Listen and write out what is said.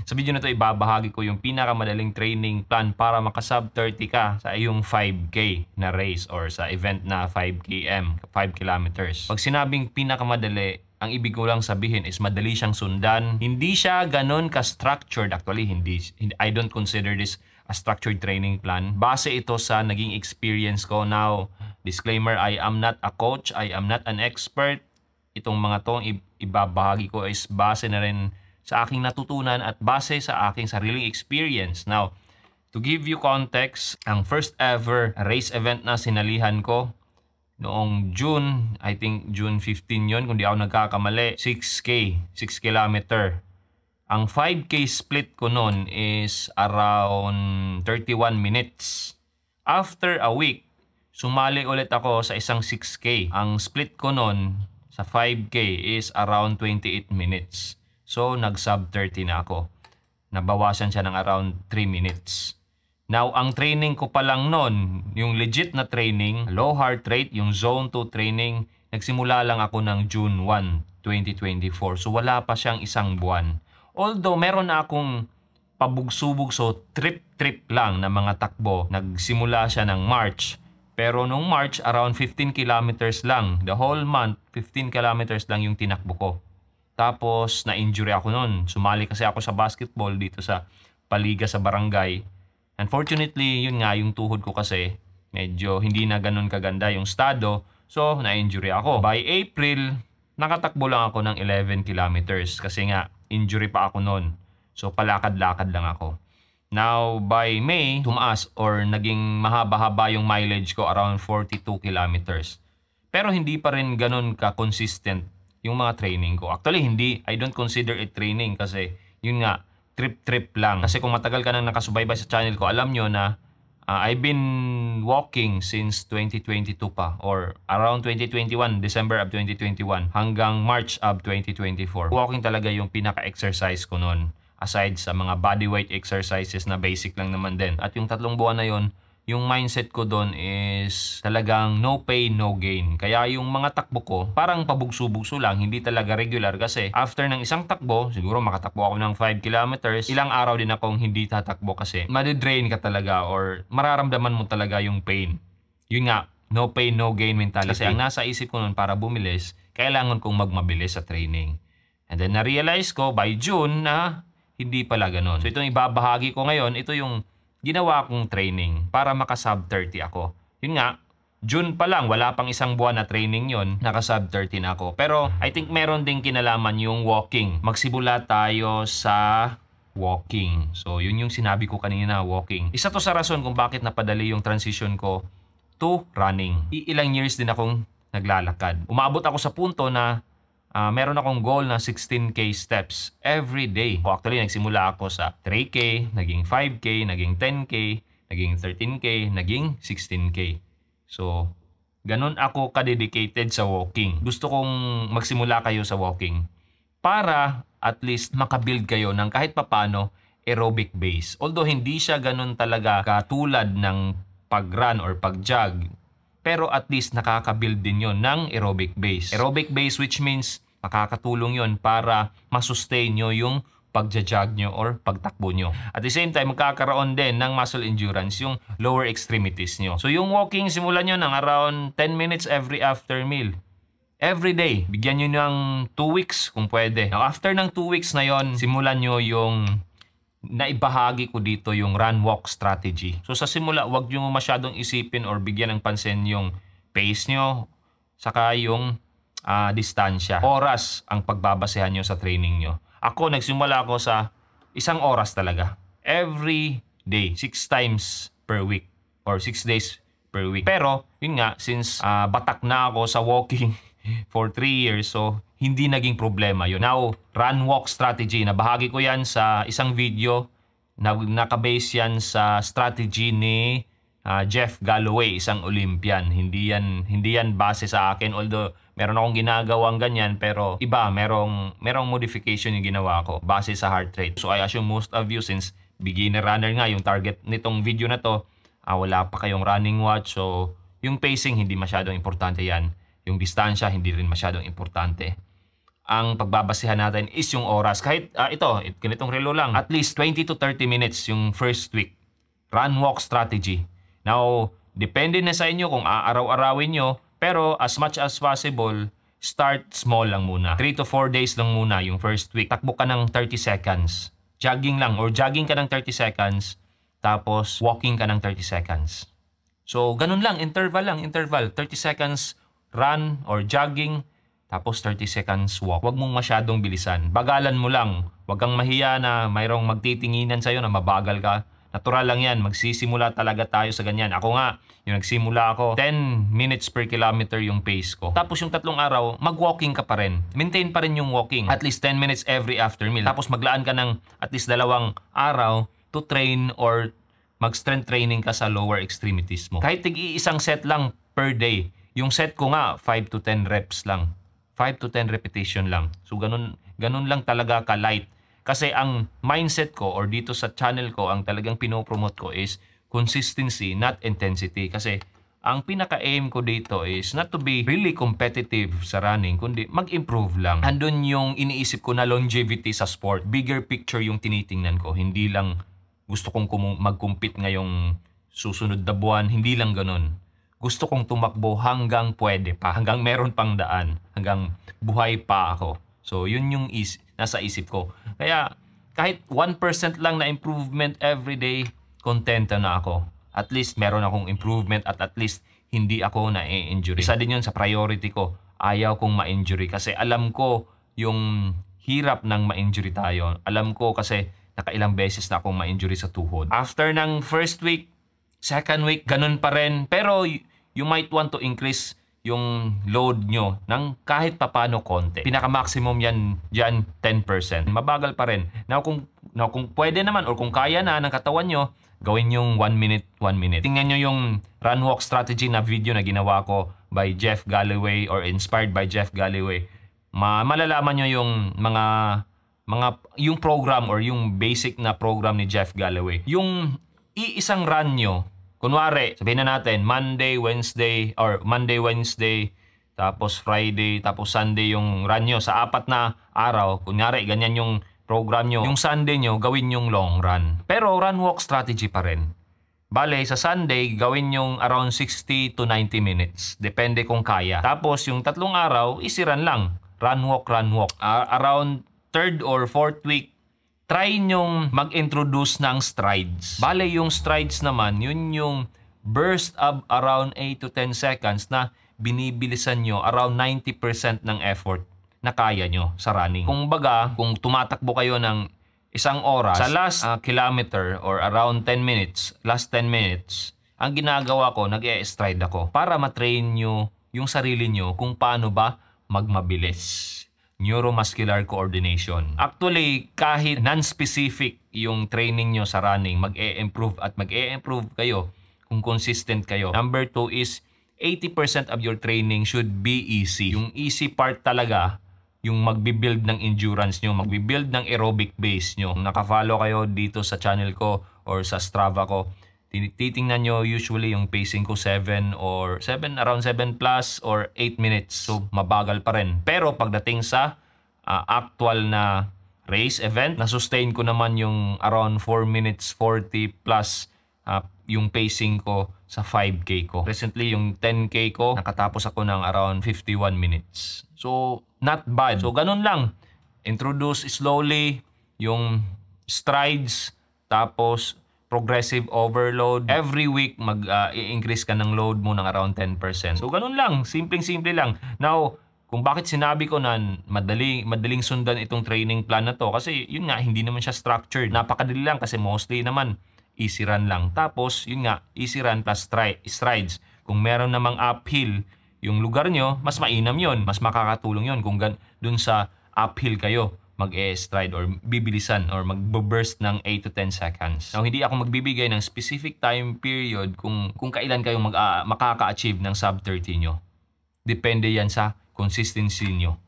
Sa video na to, ibabahagi ko yung pinakamadaling training plan para makasub 30 ka sa iyong 5K na race or sa event na 5 kilometers. Pag sinabing pinakamadali, ang ibig ko lang sabihin is madali siyang sundan. Hindi siya ganun ka-structured. Actually, I don't consider this a structured training plan. Base ito sa naging experience ko. Now, disclaimer, I am not a coach. I am not an expert. Itong mga to, ibabahagi ko is base na rin sa aking natutunan at base sa aking sariling experience. Now, to give you context, ang first ever race event na sinalihan ko noong June, I think June 15 yon, kung di ako nagkakamali, 6K, 6 kilometer. Ang 5K split ko noon is around 31 minutes. After a week, sumali ulit ako sa isang 6K. Ang split ko noon sa 5K is around 28 minutes. So, nag-sub 30 na ako. Nabawasan siya ng around 3 minutes. Now, ang training ko pa lang nun, yung legit na training, low heart rate, yung zone 2 training, nagsimula lang ako ng June 1, 2024. So, wala pa siyang isang buwan. Although, meron na akong pabugsubugso, trip-trip lang na mga takbo. Nagsimula siya ng March. Pero nung March, around 15 kilometers lang. The whole month, 15 kilometers lang yung tinakbo ko. Tapos, na-injury ako noon. Sumali kasi ako sa basketball dito sa paliga sa barangay. Unfortunately, yun nga, yung tuhod ko kasi medyo hindi na ganun kaganda yung estado. So, na-injury ako. By April, nakatakbo lang ako ng 11 kilometers kasi nga, injury pa ako noon. So, palakad-lakad lang ako. Now, by May, tumaas or naging mahaba-haba yung mileage ko around 42 kilometers. Pero hindi pa rin ganun ka-consistent yung mga training ko. Actually, I don't consider it training kasi yun nga, trip-trip lang. Kasi kung matagal ka nang nakasubaybay sa channel ko, alam nyo na I've been walking since 2022 pa or around 2021, December of 2021 hanggang March of 2024. Walking talaga yung pinaka-exercise ko noon aside sa mga bodyweight exercises na basic lang naman din. At yung 3 buwan na yon, yung mindset ko doon is talagang no pain, no gain. Kaya yung mga takbo ko, parang pabugso-bugso lang, hindi talaga regular kasi after ng isang takbo, siguro makatakbo ako ng 5 kilometers, ilang araw din akong hindi tatakbo kasi madidrain ka talaga or mararamdaman mo talaga yung pain. Yun nga, no pain, no gain mentality. Kasi ang nasa isip ko noon para bumilis, kailangan kong magmabilis sa training. And then na-realize ko by June na hindi pala ganun. So itong ibabahagi ko ngayon, ito yung ginawa kong training para makasub 30 ako. Yun nga, June pa lang, wala pang isang buwan na training yon, nakasub 30 na ako. Pero I think meron ding kinalaman yung walking. Magsimula tayo sa walking. So yun yung sinabi ko kanina, walking. Isa to sa rason kung bakit napadali yung transition ko to running. Ilang years din akong naglalakad. Umabot ako sa punto na meron akong goal na 16K steps every day. Actually, nagsimula ako sa 3K, naging 5K, naging 10K, naging 13K, naging 16K. So, ganun ako ka-dedicated sa walking. Gusto kong magsimula kayo sa walking para at least makabuild kayo ng kahit papano aerobic base. Although hindi siya ganun talaga katulad ng pag-run or pag-jog, pero at least nakaka-build din yon ng aerobic base. Aerobic base which means makakatulong yon para masustain nyo yung pagja-jog nyo or pagtakbo nyo. At the same time, magkakaroon din ng muscle endurance yung lower extremities nyo. So yung walking, simulan nyo ng around 10 minutes every after meal. Every day, bigyan nyo ng 2 weeks kung pwede. Now, after ng 2 weeks na yon, simulan nyo yung naibahagi ko dito yung run-walk strategy. So sa simula, wag nyo masyadong isipin or bigyan ng pansin yung pace nyo, saka yung distansya. Oras ang pagbabasehan nyo sa training nyo. Ako, nagsimula ako sa 1 oras talaga. Every day, 6 times per week or 6 days per week. Pero, yun nga, since batak na ako sa walking for 3 years, so hindi naging problema yun. Now, run-walk strategy, nabahagi ko yan sa isang video na nakabase yan sa strategy ni Jeff Galloway, isang Olympian. Hindi yan base sa akin, although meron akong ginagawang ganyan, pero iba, merong modification yung ginawa ko base sa heart rate. So I assume most of you, since beginner runner nga yung target nitong video na to, wala pa kayong running watch, so yung pacing hindi masyadong importante yan. Yung distansya hindi rin masyadong importante. ang pagbabasehan natin is yung oras. Kahit ganitong relo lang, at least 20 to 30 minutes yung first week. Run walk strategy. Now, depende na sa inyo kung aaraw-arawin nyo, pero as much as possible, start small lang muna. 3 to 4 days lang muna yung first week. Takbo ka ng 30 seconds. Jogging lang or jogging ka ng 30 seconds, tapos walking ka ng 30 seconds. So, ganun lang, interval. 30 seconds run or jogging, tapos 30 seconds walk. Huwag mong masyadong bilisan. Bagalan mo lang. Huwag kang mahiya na mayroong magtitinginan sa'yo na mabagal ka. Natural lang yan. Magsisimula talaga tayo sa ganyan. Ako nga, yung nagsimula ako, 10 minutes per kilometer yung pace ko. Tapos yung 3 araw, mag-walking ka pa rin. Maintain pa rin yung walking. At least 10 minutes every after meal. Tapos maglaan ka ng at least 2 araw to train or mag-strength training ka sa lower extremities mo. Kahit tig-iisang set lang per day. Yung set ko nga, 5 to 10 reps lang. 5 to 10 repetition lang. So, ganun lang talaga ka-light. Kasi ang mindset ko or dito sa channel ko, ang talagang pinopromote ko is consistency, not intensity. Kasi ang pinaka-aim ko dito is not to be really competitive sa running, kundi mag-improve lang. Andun yung iniisip ko na longevity sa sport. Bigger picture yung tinitingnan ko. Hindi lang gusto kong mag-compete ngayong susunod na buwan. Hindi lang ganun. Gusto kong tumakbo hanggang pwede pa, hanggang meron pang daan, hanggang buhay pa ako. So, yun yung nasa isip ko. Kaya, kahit 1% lang na improvement every day, kontento na ako. At least, meron akong improvement at least, hindi ako na-injury. Isa din yun sa priority ko. Ayaw kong ma-injury kasi alam ko yung hirap ng ma-injury tayo. Alam ko kasi nakailang beses na akong ma-injury sa tuhod. After ng first week, second week, ganun pa rin. Pero you might want to increase yung load nyo ng kahit papano konti. Pinaka-maximum yan dyan, 10%. Mabagal pa rin. Now kung pwede naman or kung kaya na ng katawan nyo, gawin yung 1 minute, 1 minute. Tingnan nyo yung run walk strategy na video na ginawa ko by Jeff Galloway or inspired by Jeff Galloway. Malalaman nyo yung yung program or yung basic na program ni Jeff Galloway. Yung iisang run nyo, kunwari, sabihin na natin, Monday, Wednesday, tapos Friday, tapos Sunday yung run nyo sa 4 na araw. Kunyari, ganyan yung program nyo. Yung Sunday nyo, gawin yung long run. Pero run walk strategy pa rin. Bale, sa Sunday, gawin yung around 60 to 90 minutes. Depende kung kaya. Tapos yung 3 araw, easy run lang. Run walk. Around 3rd or 4th week, try nyong mag-introduce ng strides. Bale, yung strides naman, yun yung burst of around 8 to 10 seconds na binibilisan nyo around 90% ng effort na kaya nyo sa running. Kung baga, kung tumatakbo kayo ng 1 oras, sa last kilometer or around 10 minutes, last 10 minutes, ang ginagawa ko, nag-e-stride ako para matrain nyo yung sarili nyo kung paano ba magmabilis. Neuromuscular coordination. Actually, kahit non-specific yung training nyo sa running, mag-e-improve kayo kung consistent kayo. Number 2 is 80% of your training should be easy. Yung easy part talaga, yung magbibuild ng endurance nyo, magbibuild ng aerobic base nyo. Nakafollow kayo dito sa channel ko or sa Strava ko, titingnan nyo usually yung pacing ko around 7 plus or 8 minutes. So, mabagal pa rin. Pero pagdating sa actual na race event, na-sustain ko naman yung around 4 minutes 40 plus yung pacing ko sa 5K ko. Recently, yung 10K ko, nakatapos ako ng around 51 minutes. So, not bad. So, ganun lang. Introduce slowly yung strides, tapos progressive overload. Every week, mag-i-increase ka ng load mo ng around 10%. So, ganun lang. Simpleng-simple lang. Now, kung bakit sinabi ko na madaling sundan itong training plan na to, kasi yun nga, hindi naman siya structured. Napakadali lang kasi mostly naman, easy run lang. Tapos, yun nga, easy run plus strides. Kung meron namang uphill yung lugar nyo, mas mainam yun. Mas makakatulong yun kung dun sa uphill kayo mag-stride or bibilisan or mag-burst ng 8 to 10 seconds. Now, hindi ako magbibigay ng specific time period kung kailan kayo makaka-achieve ng sub 30 nyo. Depende yan sa consistency nyo.